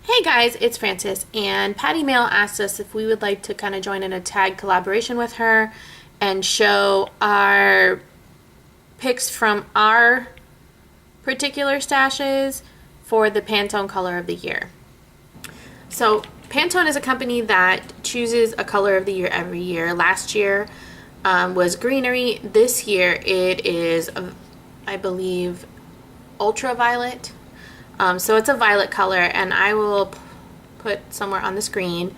Hey guys, it's Frances, and Patty Mail asked us if we would like to kind of join in a tag collaboration with her and show our picks from our particular stashes for the Pantone color of the year. So Pantone is a company that chooses a color of the year every year. Last year was greenery. This year it is, I believe, ultraviolet. So it's a violet color, and I will put somewhere on the screen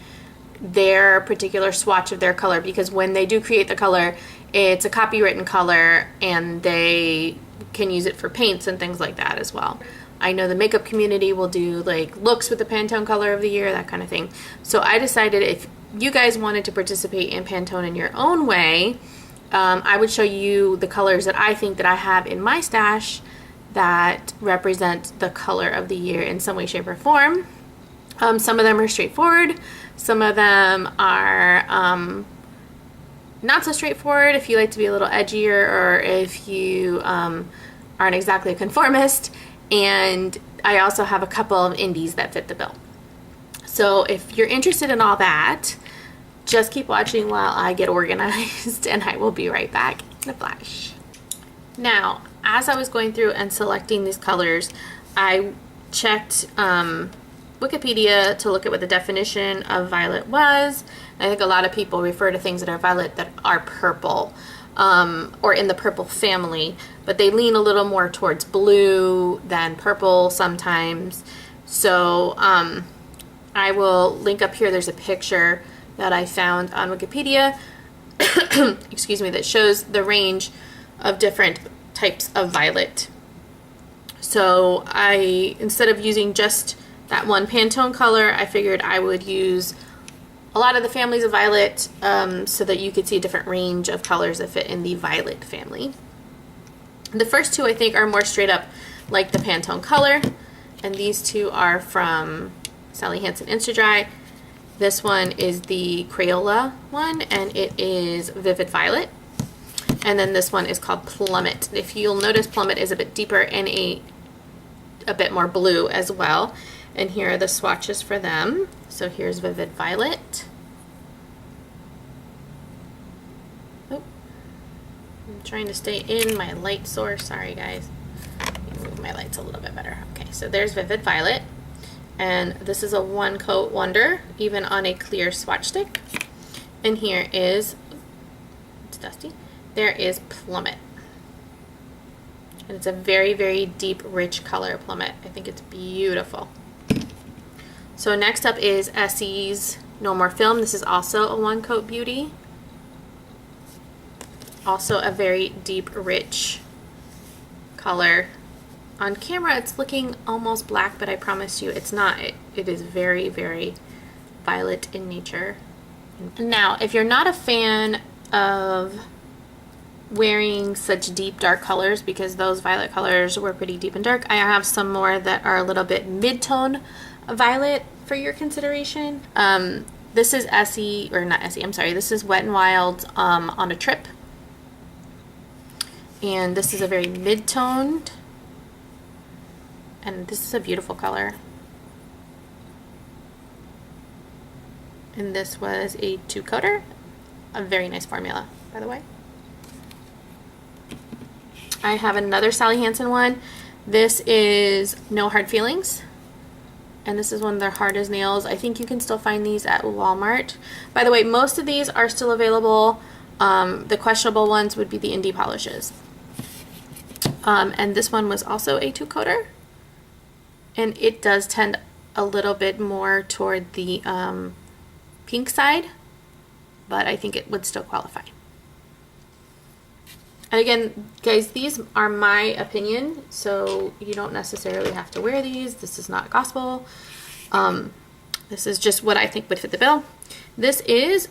their particular swatch of their color, because when they do create the color, it's a copywritten color and they can use it for paints and things like that as well. I know the makeup community will do like looks with the Pantone color of the year, that kind of thing. So I decided if you guys wanted to participate in Pantone in your own way, I would show you the colors that I think that I have in my stash that represent the color of the year in some way, shape, or form. Some of them are straightforward. Some of them are not so straightforward if you like to be a little edgier, or if you aren't exactly a conformist. And I also have a couple of indies that fit the bill. So if you're interested in all that, just keep watching while I get organized, and I will be right back in a flash. Now, as I was going through and selecting these colors, I checked Wikipedia to look at what the definition of violet was. I think a lot of people refer to things that are violet that are purple, or in the purple family, but they lean a little more towards blue than purple sometimes. So I will link up here. There's a picture that I found on Wikipedia, excuse me, that shows the range of different types of violet. So instead of using just that one Pantone color, I figured I would use a lot of the families of violet, so that you could see a different range of colors that fit in the violet family. The first two I think are more straight up like the Pantone color, and these two are from Sally Hansen Insta-Dry. This one is the Crayola one, and it is Vivid Violet. And then this one is called Plummet. If you'll notice, Plummet is a bit deeper and a bit more blue as well. And here are the swatches for them. So here's Vivid Violet. Oh, I'm trying to stay in my light source. Sorry, guys. Let me move my lights a little bit better. Okay, so there's Vivid Violet. And this is a one coat wonder, even on a clear swatch stick. And here is, it's dusty. There is Plummet. And it's a very, very deep, rich color, Plummet. I think it's beautiful. So next up is Essie's No More Film. This is also a one coat beauty. Also a very deep, rich color. On camera it's looking almost black, but I promise you it's not. It is very, very violet in nature. Now, if you're not a fan of wearing such deep dark colors, because those violet colors were pretty deep and dark, I have some more that are a little bit mid-tone violet for your consideration. This is Essie, or not Essie, I'm sorry, this is Wet n Wild's On a Trip, and this is a very mid-toned, and this is a beautiful color. And this was a 2-coater, a very nice formula, by the way. I have another Sally Hansen one. This is No Hard Feelings, and this is one of their hard as nails. I think you can still find these at Walmart. By the way, most of these are still available. The questionable ones would be the indie polishes. And this one was also a 2-coater, and it does tend a little bit more toward the pink side, but I think it would still qualify. And again, guys, these are my opinion, so you don't necessarily have to wear these. This is not gospel. This is just what I think would fit the bill. This is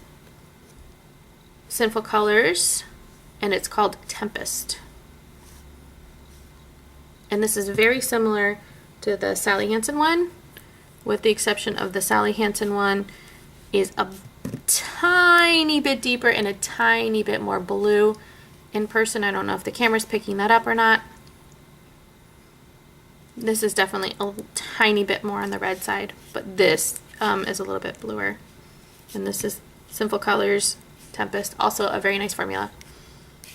Sinful Colors, and it's called Tempest. And this is very similar to the Sally Hansen one, with the exception of the Sally Hansen one is a tiny bit deeper and a tiny bit more blue. In person, I don't know if the camera's picking that up or not. This is definitely a tiny bit more on the red side, but this is a little bit bluer. And this is Sinful Colors Tempest, also a very nice formula.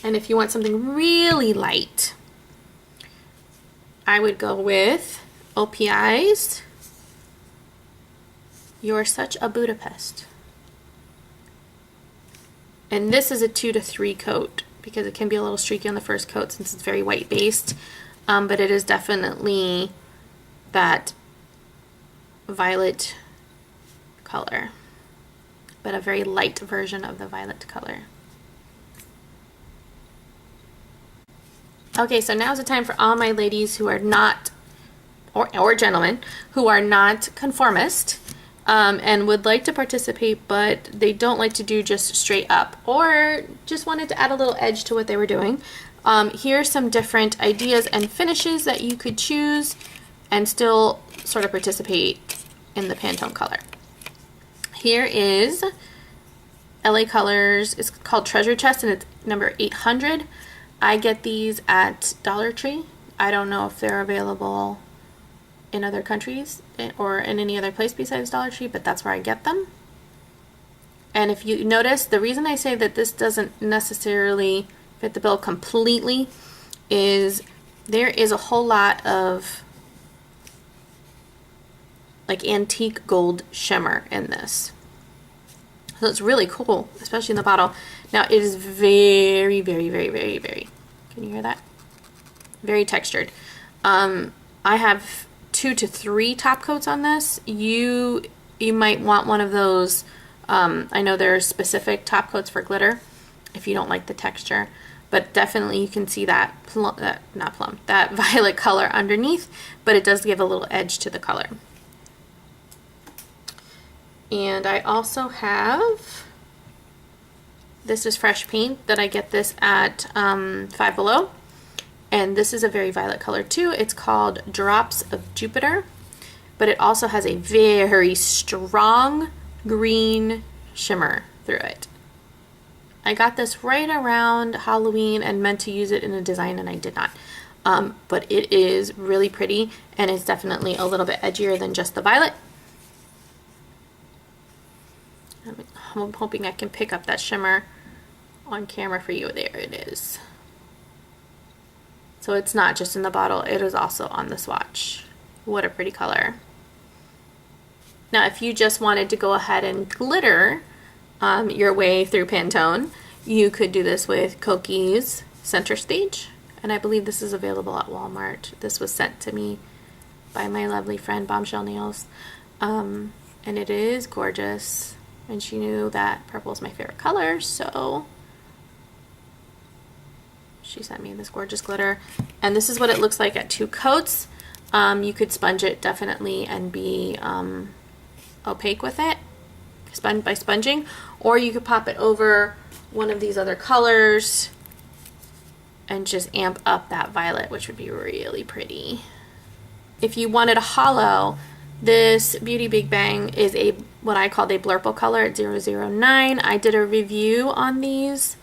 And if you want something really light, I would go with OPI's You're Such a Budapest. And this is a 2 to 3 coat because it can be a little streaky on the first coat since it's very white based. But it is definitely that violet color, but a very light version of the violet color. Okay, so now's the time for all my ladies who are not, or gentlemen, who are not conformist and would like to participate, but they don't like to do just straight up or just wanted to add a little edge to what they were doing. Here's some different ideas and finishes that you could choose and still sort of participate in the Pantone color. Here is LA Colors. It's called Treasure Chest and it's number 800. I get these at Dollar Tree. I don't know if they're available in other countries or in any other place besides Dollar Tree, but that's where I get them. And if you notice, the reason I say that this doesn't necessarily fit the bill completely is there is a whole lot of like antique gold shimmer in this. So it's really cool, especially in the bottle. Now it is very, very, very, very, very, can you hear that? Very textured. I have 2 to 3 top coats on this. You might want one of those. I know there are specific top coats for glitter if you don't like the texture, but definitely you can see that that violet color underneath, but it does give a little edge to the color. And I also have, this is fresh paint that I get this at Five Below. And this is a very violet color too. It's called Drops of Jupiter, but it also has a very strong green shimmer through it. I got this right around Halloween and meant to use it in a design and I did not. But it is really pretty and it's definitely a little bit edgier than just the violet. I'm hoping I can pick up that shimmer on camera for you. There it is. So it's not just in the bottle, it is also on the swatch. What a pretty color. Now if you just wanted to go ahead and glitter your way through Pantone, you could do this with Koki's Center Stage. And I believe this is available at Walmart. This was sent to me by my lovely friend Bombshell Nails. And it is gorgeous. And she knew that purple is my favorite color, so she sent me this gorgeous glitter. And this is what it looks like at 2 coats. You could sponge it definitely and be opaque with it by sponging, or you could pop it over one of these other colors and just amp up that violet, which would be really pretty. If you wanted a hollow, this Beauty Big Bang is a what I called a blurple color at 009. I did a review on these.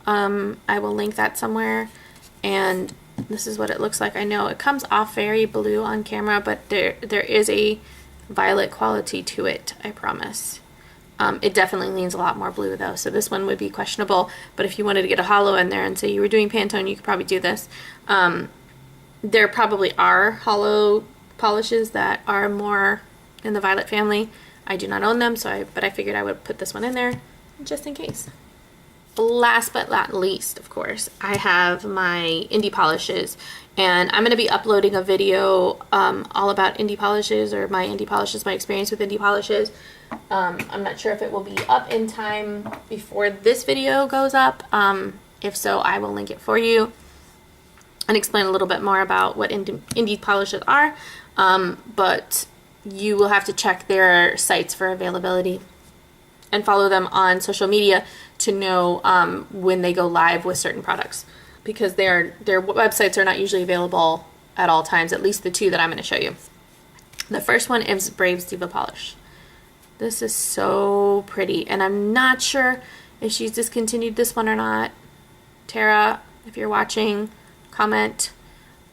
I will link that somewhere. And this is what it looks like. I know it comes off very blue on camera, but there is a violet quality to it, I promise. It definitely leans a lot more blue though, so this one would be questionable. But if you wanted to get a hollow in there and say you were doing Pantone, you could probably do this. There probably are hollow polishes that are more in the violet family. I do not own them, but I figured I would put this one in there just in case. Last but not least, of course, I have my indie polishes, and I'm going to be uploading a video all about indie polishes, or my indie polishes, my experience with indie polishes. I'm not sure if it will be up in time before this video goes up. If so, I will link it for you and explain a little bit more about what indie polishes are, but you will have to check their sites for availability and follow them on social media to know when they go live with certain products, because their websites are not usually available at all times, at least the 2 that I'm going to show you. The first one is Brave's Diva Polish. This is so pretty, and I'm not sure if she's discontinued this one or not. Tara, if you're watching, comment.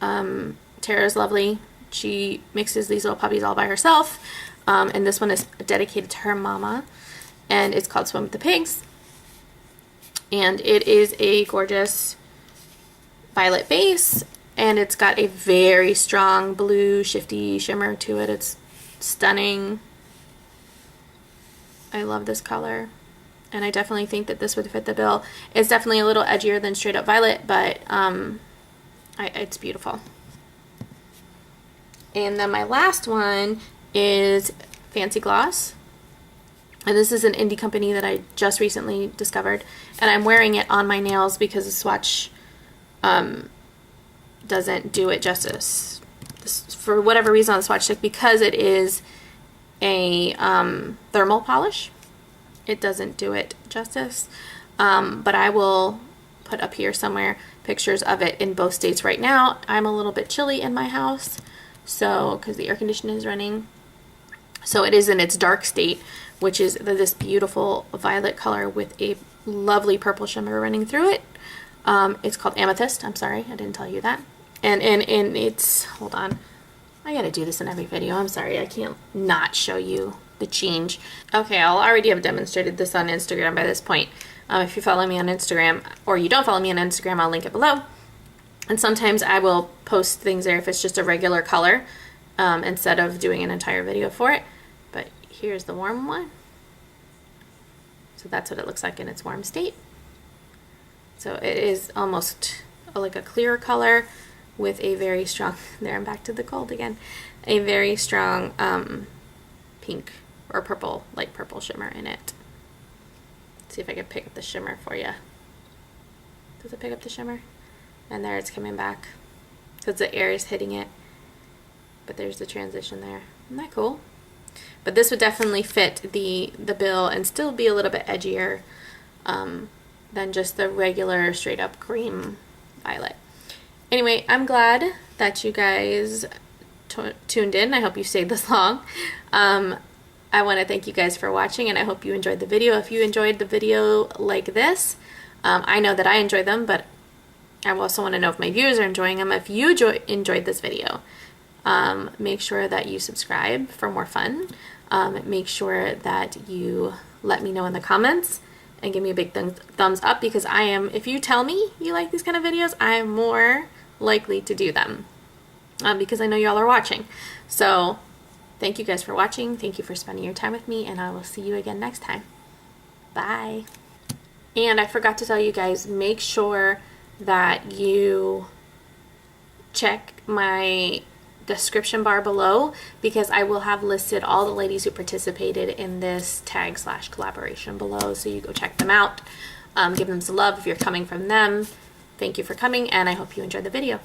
Tara's lovely, She mixes these little puppies all by herself. And this one is dedicated to her mama. And it's called Swim with the Pigs. And it is a gorgeous violet base. And it's got a very strong blue shifty shimmer to it. It's stunning. I love this color. And I definitely think that this would fit the bill. It's definitely a little edgier than straight up violet, but it's beautiful. And then my last one is Fancy Gloss. And this is an indie company that I just recently discovered. And I'm wearing it on my nails because the swatch doesn't do it justice. For whatever reason on the swatch stick, because it is a thermal polish, it doesn't do it justice. But I will put up here somewhere pictures of it in both states right now. I'm a little bit chilly in my house, so because the air conditioning is running. So it is in its dark state, which is this beautiful violet color with a lovely purple shimmer running through it. It's called Amethyst. I'm sorry, I didn't tell you that. And it's, hold on, I gotta do this in every video. I'm sorry, I can't not show you the change. Okay, I'll already have demonstrated this on Instagram by this point. If you follow me on Instagram, or you don't follow me on Instagram, I'll link it below. And sometimes I will post things there if it's just a regular color, instead of doing an entire video for it. But here's the warm one. So that's what it looks like in its warm state. So it is almost like a clear color with a very strong, there I'm back to the cold again, a very strong pink or purple, light purple shimmer in it. Let's see if I can pick up the shimmer for you. Does it pick up the shimmer? And there it's coming back because the air is hitting it. But there's the transition there. Isn't that cool? But this would definitely fit the bill and still be a little bit edgier than just the regular straight up cream violet. Anyway, I'm glad that you guys tuned in. I hope you stayed this long. I want to thank you guys for watching, and I hope you enjoyed the video. If you enjoyed the video like this, I know that I enjoy them, but I also want to know if my viewers are enjoying them. If you enjoyed this video, make sure that you subscribe for more fun. Make sure that you let me know in the comments and give me a big thumbs up, because if you tell me you like these kind of videos, I am more likely to do them, because I know y'all are watching. So thank you guys for watching. Thank you for spending your time with me, and I will see you again next time. Bye. And I forgot to tell you guys, make sure that you check my description bar below, because I will have listed all the ladies who participated in this tag / collaboration below, so you go check them out. Give them some love if you're coming from them. Thank you for coming, and I hope you enjoyed the video.